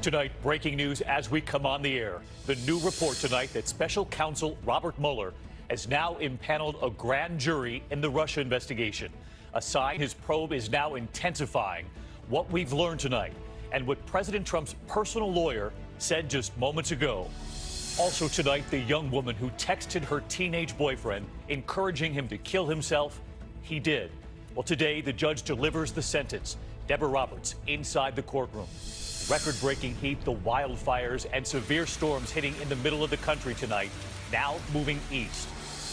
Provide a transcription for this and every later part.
Tonight, breaking news as we come on the air. The new report tonight that special counsel Robert Mueller has now impaneled a grand jury in the Russia investigation. A sign his probe is now intensifying. What we've learned tonight and what President Trump's personal lawyer said just moments ago. Also tonight, the young woman who texted her teenage boyfriend, encouraging him to kill himself. He did. Well, today, the judge delivers the sentence. Deborah Roberts inside the courtroom. Record-breaking heat, the wildfires, and severe storms hitting in the middle of the country tonight, now moving east.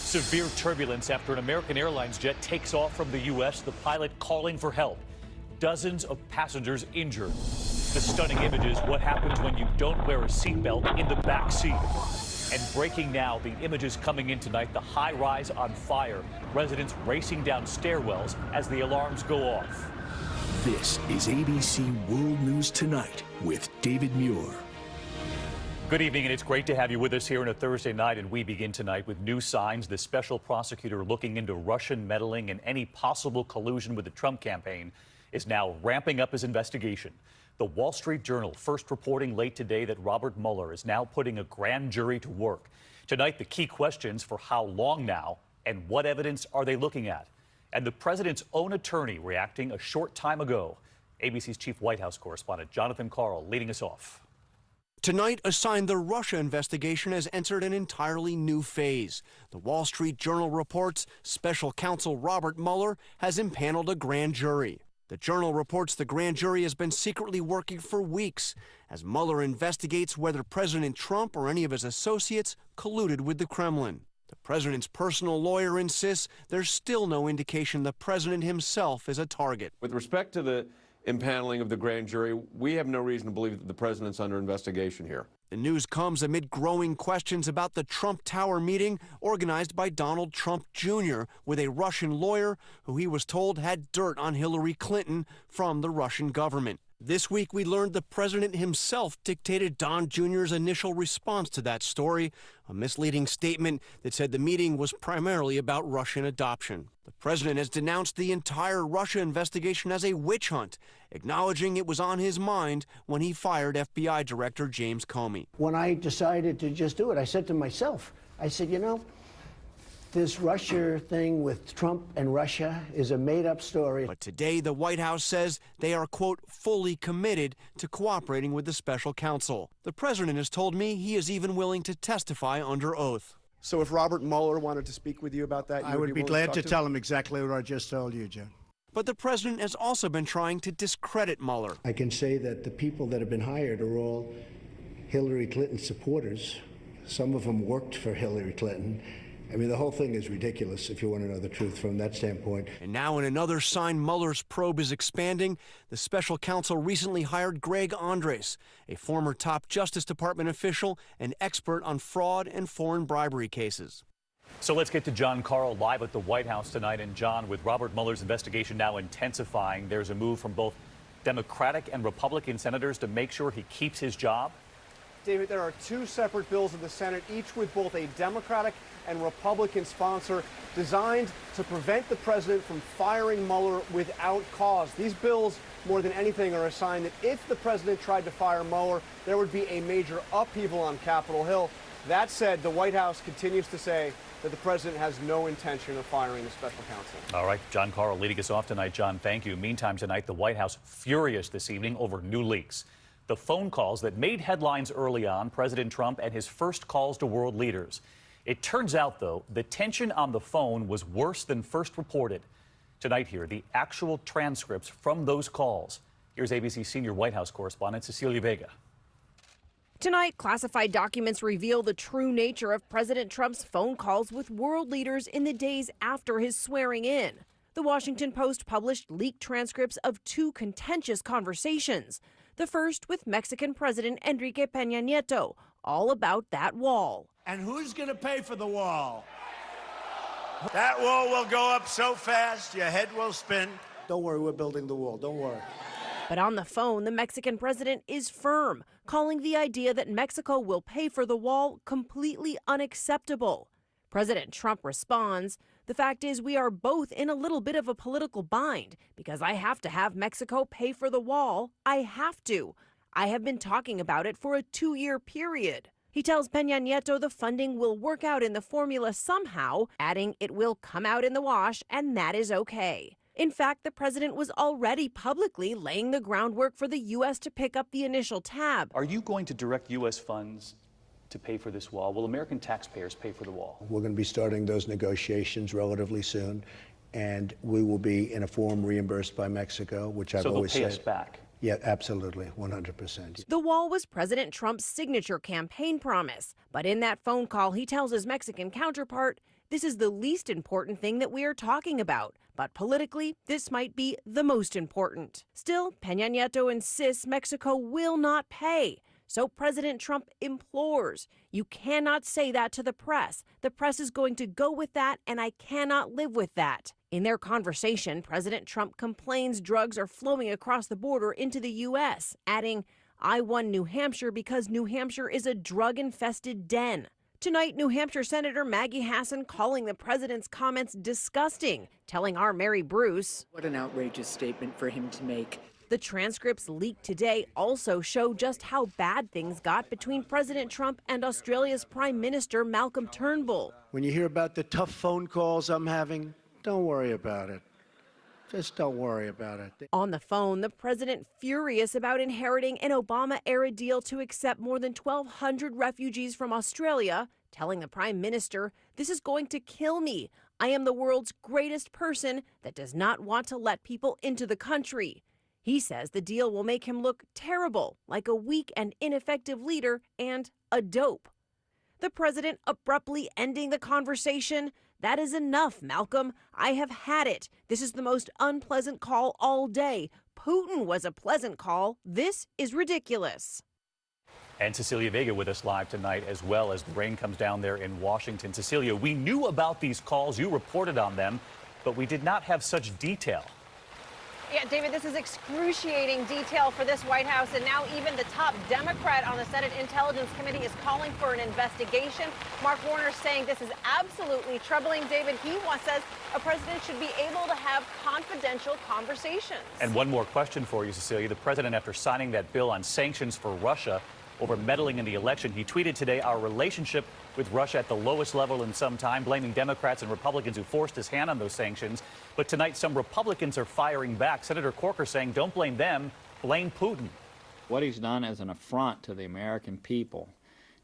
Severe turbulence after an American Airlines jet takes off from the U.S., the pilot calling for help. Dozens of passengers injured. The stunning images, what happens when you don't wear a seatbelt in the back seat. And breaking now, the images coming in tonight, the high rise on fire. Residents racing down stairwells as the alarms go off. This is ABC World News Tonight with David Muir. Good evening, and it's great to have you with us here on a Thursday night. And we begin tonight with new signs. The special prosecutor looking into Russian meddling and any possible collusion with the Trump campaign is now ramping up his investigation. The Wall Street Journal first reporting late today that Robert Mueller is now putting a grand jury to work. Tonight, the key questions for how long now and what evidence are they looking at? And the president's own attorney reacting a short time ago. ABC's chief White House correspondent Jonathan Karl leading us off. Tonight, a sign the Russia investigation has entered an entirely new phase. The Wall Street Journal reports special counsel Robert Mueller has impaneled a grand jury. The Journal reports the grand jury has been secretly working for weeks as Mueller investigates whether President Trump or any of his associates colluded with the Kremlin. The president's personal lawyer insists there's still no indication the president himself is a target. With respect to the impaneling of the grand jury, we have no reason to believe that the president's under investigation here. The news comes amid growing questions about the Trump Tower meeting organized by Donald Trump Jr. with a Russian lawyer who he was told had dirt on Hillary Clinton from the Russian government. This week, we learned the president himself dictated Don Jr.'s initial response to that story, a misleading statement that said the meeting was primarily about Russian adoption. The president has denounced the entire Russia investigation as a witch hunt, acknowledging it was on his mind when he fired FBI Director James Comey. When I decided to just do it, I said to myself, I said, you know, this Russia thing with Trump and Russia is a made-up story. But today, the White House says they are, quote, fully committed to cooperating with the special counsel. The president has told me he is even willing to testify under oath. So if Robert Mueller wanted to speak with you about that, I would be glad to tell him exactly what I just told you, John. But the president has also been trying to discredit Mueller. I can say that the people that have been hired are all Hillary Clinton supporters. Some of them worked for Hillary Clinton. I mean, the whole thing is ridiculous, if you want to know the truth from that standpoint. And now in another sign Mueller's probe is expanding, the special counsel recently hired Greg Andres, a former top Justice Department official and expert on fraud and foreign bribery cases. So let's get to John Karl live at the White House tonight. And John, with Robert Mueller's investigation now intensifying, there's a move from both Democratic and Republican senators to make sure he keeps his job. David, there are two separate bills in the Senate, each with both a Democratic and Republican sponsor, designed to prevent the president from firing Mueller without cause. These bills, more than anything, are a sign that if the president tried to fire Mueller, there would be a major upheaval on Capitol Hill. That said, the White House continues to say that the president has no intention of firing the special counsel. All right, John Karl leading us off tonight. John, thank you. Meantime, tonight, the White House furious this evening over new leaks. The phone calls that made headlines early on, President Trump and his first calls to world leaders. It turns out, though, the tension on the phone was worse than first reported. Tonight here, the actual transcripts from those calls. Here's ABC senior White House correspondent Cecilia Vega. Tonight, classified documents reveal the true nature of President Trump's phone calls with world leaders in the days after his swearing in. The Washington Post published leaked transcripts of two contentious conversations. The first with Mexican President Enrique Peña Nieto, all about that wall. And who's going to pay for the wall? That wall will go up so fast, your head will spin. Don't worry, we're building the wall. Don't worry. But on the phone, the Mexican president is firm, calling the idea that Mexico will pay for the wall completely unacceptable. President Trump responds, "The fact is we are both in a little bit of a political bind because I have to have Mexico pay for the wall. I have to. I have been talking about it for a 2-year period. He tells Peña Nieto the funding will work out in the formula somehow, adding it will come out in the wash, and that is okay. In fact, the president was already publicly laying the groundwork for the U.S. to pick up the initial tab. Are you going to direct U.S. funds to pay for this wall? Will American taxpayers pay for the wall? We're going to be starting those negotiations relatively soon, and we will be in a form reimbursed by Mexico, which I've always said. So they'll pay us back? Yeah, absolutely, 100%. The wall was President Trump's signature campaign promise, but in that phone call, he tells his Mexican counterpart, this is the least important thing that we are talking about, but politically, this might be the most important. Still, Peña Nieto insists Mexico will not pay. So President Trump implores, you cannot say that to the press. The press is going to go with that, and I cannot live with that. In their conversation, President Trump complains drugs are flowing across the border into the U.S., adding, I won New Hampshire because New Hampshire is a drug-infested den. Tonight, New Hampshire Senator Maggie Hassan calling the president's comments disgusting, telling our Mary Bruce, what an outrageous statement for him to make. The transcripts leaked today also show just how bad things got between President Trump and Australia's Prime Minister Malcolm Turnbull. When you hear about the tough phone calls I'm having, don't worry about it. Just don't worry about it. On the phone, the president furious about inheriting an Obama-era deal to accept more than 1,200 refugees from Australia, telling the prime minister, this is going to kill me. I am the world's greatest person that does not want to let people into the country. He says the deal will make him look terrible, like a weak and ineffective leader and a dope. The president abruptly ending the conversation. That is enough, Malcolm. I have had it. This is the most unpleasant call all day. Putin was a pleasant call. This is ridiculous. And Cecilia Vega with us live tonight as well as the rain comes down there in Washington. Cecilia, we knew about these calls. You reported on them, but we did not have such detail. Yeah, David, this is excruciating detail for this White House, and now even the top Democrat on the Senate Intelligence Committee is calling for an investigation. Mark Warner saying this is absolutely troubling. David, he says a president should be able to have confidential conversations. And one more question for you, Cecilia. The president, after signing that bill on sanctions for Russia over meddling in the election, he tweeted today, our relationship with Russia at the lowest level in some time, blaming Democrats and Republicans who forced his hand on those sanctions. But tonight, some Republicans are firing back. Senator Corker saying, don't blame them, blame Putin. What he's done is an affront to the American people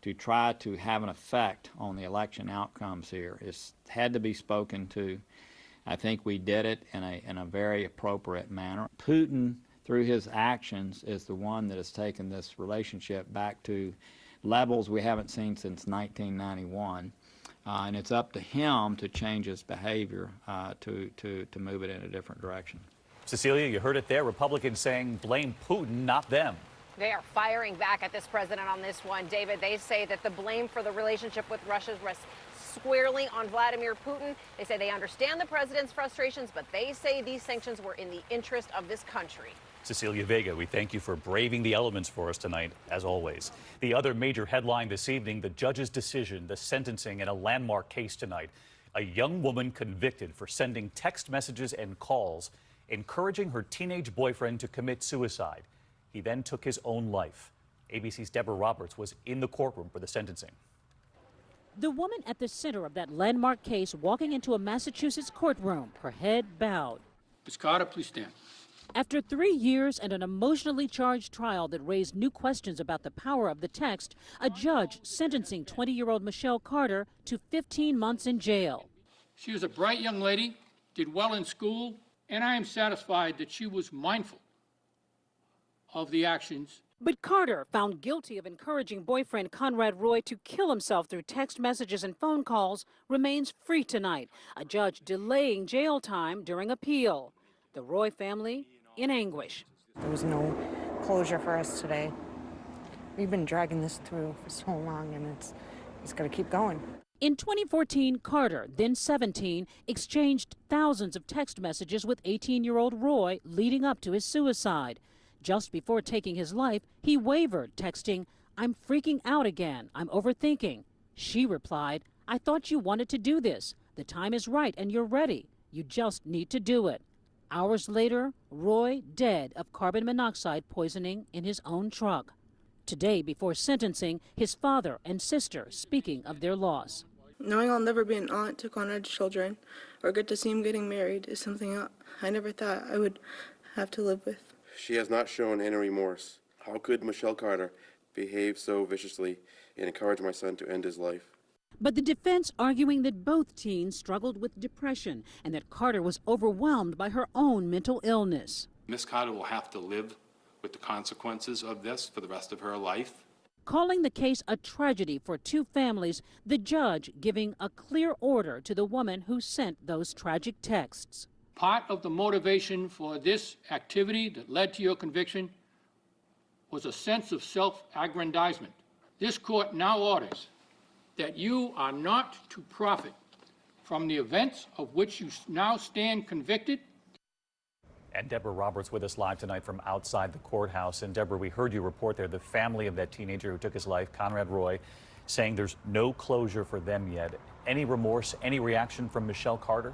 to try to have an effect on the election outcomes here. It's had to be spoken to. I think we did it in a very appropriate manner. Putin, through his actions, is the one that has taken this relationship back to levels we haven't seen since 1991. And it's up to him to change his behavior to move it in a different direction. Cecilia, you heard it there. Republicans saying blame Putin, not them. They are firing back at this president on this one, David. They say that the blame for the relationship with Russia rests squarely on Vladimir Putin. They say they understand the president's frustrations, but they say these sanctions were in the interest of this country. Cecilia Vega, we thank you for braving the elements for us tonight, as always. The other major headline this evening, the judge's decision, the sentencing in a landmark case tonight. A young woman convicted for sending text messages and calls, encouraging her teenage boyfriend to commit suicide. He then took his own life. ABC's Deborah Roberts was in the courtroom for the sentencing. The woman at the center of that landmark case walking into a Massachusetts courtroom, her head bowed. Ms. Carter, please stand. After 3 years and an emotionally charged trial that raised new questions about the power of the text, a judge sentencing 20-year-old Michelle Carter to 15 months in jail. She was a bright young lady, did well in school, and I am satisfied that she was mindful of the actions. But Carter, found guilty of encouraging boyfriend Conrad Roy to kill himself through text messages and phone calls, remains free tonight, a judge delaying jail time during appeal. The Roy family in anguish. There was no closure for us today. We've been dragging this through for so long, and it's got to keep going. In 2014, Carter, then 17, exchanged thousands of text messages with 18-year-old Roy leading up to his suicide. Just before taking his life, he wavered, texting, "I'm freaking out again. I'm overthinking." She replied, "I thought you wanted to do this. The time is right and you're ready. You just need to do it." Hours later, Roy dead of carbon monoxide poisoning in his own truck. Today, before sentencing, his father and sister speaking of their loss. Knowing I'll never be an aunt to Conrad's children or get to see him getting married is something I never thought I would have to live with. She has not shown any remorse. How could Michelle Carter behave so viciously and encourage my son to end his life? But the defense arguing that both teens struggled with depression and that Carter was overwhelmed by her own mental illness. Miss Carter will have to live with the consequences of this for the rest of her life. Calling the case a tragedy for two families, the judge giving a clear order to the woman who sent those tragic texts. Part of the motivation for this activity that led to your conviction was a sense of self-aggrandizement. This court now orders that you are not to profit from the events of which you now stand convicted. And Deborah Roberts with us live tonight from outside the courthouse. And Deborah, we heard you report there the family of that teenager who took his life, Conrad Roy, saying there's no closure for them yet. Any remorse, any reaction from Michelle Carter?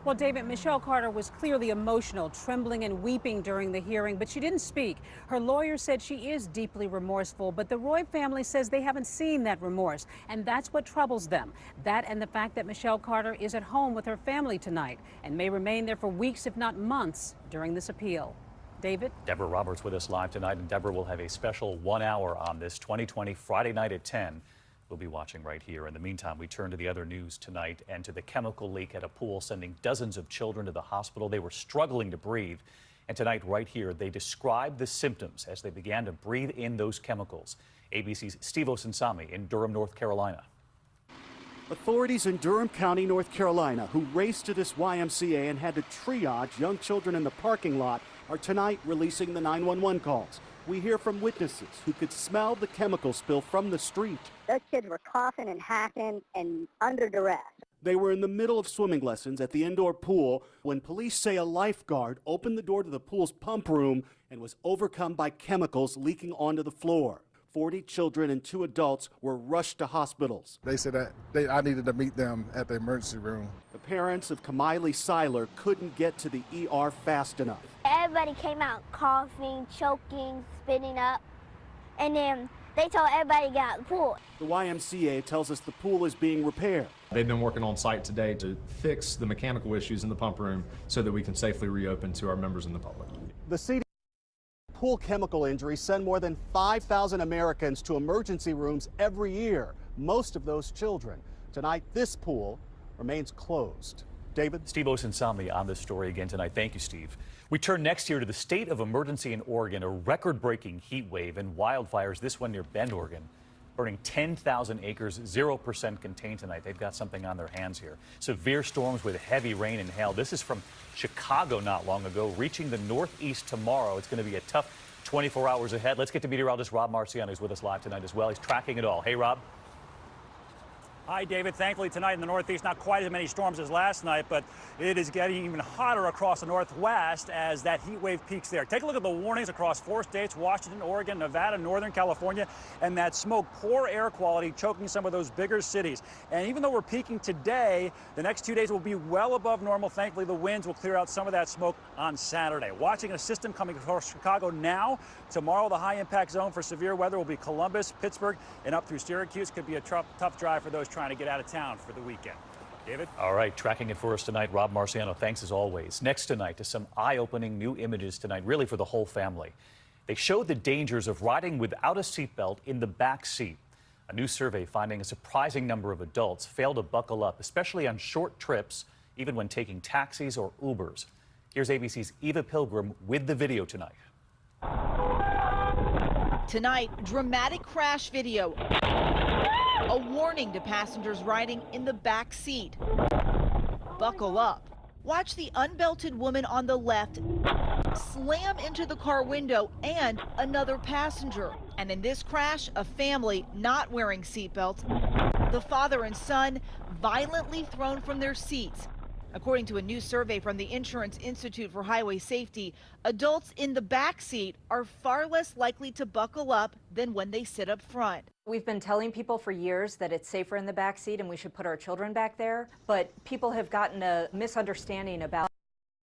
Well, David, Michelle Carter was clearly emotional, trembling and weeping during the hearing, but she didn't speak. Her lawyer said she is deeply remorseful, but the Roy family says they haven't seen that remorse, and that's what troubles them. That and the fact that Michelle Carter is at home with her family tonight and may remain there for weeks, if not months, during this appeal. David? Deborah Roberts with us live tonight, and Deborah will have a special 1 hour on this 2020 Friday night at 10. We'll be watching right here. In the meantime, we turn to the other news tonight and to the chemical leak at a pool sending dozens of children to the hospital. They were struggling to breathe. And tonight, right here, they described the symptoms as they began to breathe in those chemicals. ABC's Steve Osunsami in Durham, North Carolina. Authorities in Durham County, North Carolina, who raced to this YMCA and had to triage young children in the parking lot, are tonight releasing the 911 calls. We hear from witnesses who could smell the chemical spill from the street. Those kids were coughing and hacking and under duress. They were in the middle of swimming lessons at the indoor pool when police say a lifeguard opened the door to the pool's pump room and was overcome by chemicals leaking onto the floor. 40 children and 2 adults were rushed to hospitals. They said that I needed to meet them at the emergency room. The parents of Kamiley Seiler couldn't get to the ER fast enough. Everybody came out coughing, choking, spitting up, and then they told everybody to get out of the pool. The YMCA tells us the pool is being repaired. They've been working on site today to fix the mechanical issues in the pump room so that we can safely reopen to our members and the public. The CDC pool chemical injuries send more than 5,000 Americans to emergency rooms every year, most of those children. Tonight, this pool remains closed. David? Steve Osunsami on this story again tonight. Thank you, Steve. We turn next year to the state of emergency in Oregon, a record-breaking heat wave and wildfires, this one near Bend, Oregon, burning 10,000 acres, 0% contained tonight. They've got something on their hands here. Severe storms with heavy rain and hail. This is from Chicago not long ago, reaching the northeast tomorrow. It's going to be a tough 24 hours ahead. Let's get to meteorologist Rob Marciano, who's with us live tonight as well. He's tracking it all. Hey, Rob. Hi, David. Thankfully, tonight in the Northeast, not quite as many storms as last night, but it is getting even hotter across the Northwest as that heat wave peaks there. Take a look at the warnings across 4 states, Washington, Oregon, Nevada, Northern California, and that smoke, poor air quality choking some of those bigger cities. And even though we're peaking today, the next 2 days will be well above normal. Thankfully, the winds will clear out some of that smoke on Saturday. Watching a system coming across Chicago now. Tomorrow, the high impact zone for severe weather will be Columbus, Pittsburgh, and up through Syracuse. Could be a tough drive for those trying to get out of town for the weekend. David? All right, tracking it for us tonight, Rob Marciano. Thanks as always. Next tonight to some eye-opening new images tonight, really for the whole family. They show the dangers of riding without a seatbelt in the back seat. A new survey finding a surprising number of adults fail to buckle up, especially on short trips, even when taking taxis or Ubers. Here's ABC's Eva Pilgrim with the video tonight. Tonight, dramatic crash video. A warning to passengers riding in the back seat. Buckle up. Watch the unbelted woman on the left slam into the car window and another passenger. And in this crash, a family not wearing seatbelts. The father and son violently thrown from their seats. According to a new survey from the Insurance Institute for Highway Safety, adults in the back seat are far less likely to buckle up than when they sit up front. We've been telling people for years that it's safer in the back seat and we should put our children back there, but people have gotten a misunderstanding about